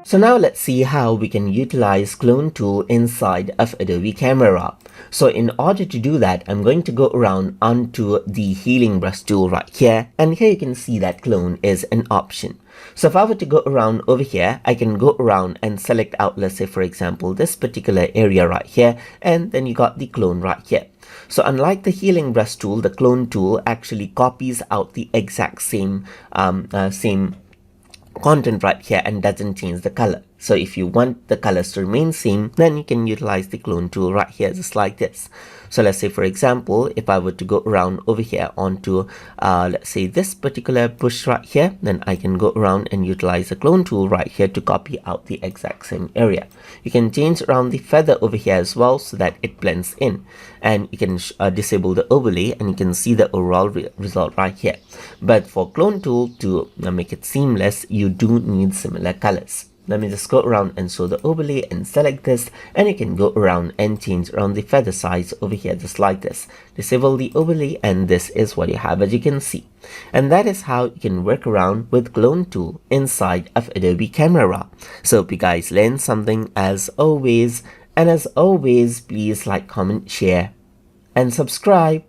So now let's see how we can utilize clone tool inside of Adobe Camera RAW. So in order to do that, I'm going to go around onto the healing brush tool right here, and here you can see that clone is an option. So if I were to go around over here, I can go around and select out, let's say for example, this particular area right here, and then you got the clone right here. So unlike the healing brush tool, the clone tool actually copies out the exact same content right here and doesn't change the color. So if you want the colors to remain same, then you can utilize the clone tool right here just like this. So let's say for example, if I were to go around over here onto let's say this particular bush right here, then I can go around and utilize the clone tool right here to copy out the exact same area. You can change around the feather over here as well so that it blends in, and you can disable the overlay and you can see the overall result right here. But for clone tool to make it seamless, you do need similar colors. Let me just go around and show the overlay and select this, and you can go around and change around the feather size over here just like this. Disable the overlay and this is what you have, as you can see. And that is how you can work around with clone tool inside of Adobe Camera RAW. So hope you guys learned something as always, and as always please like, comment, share and subscribe.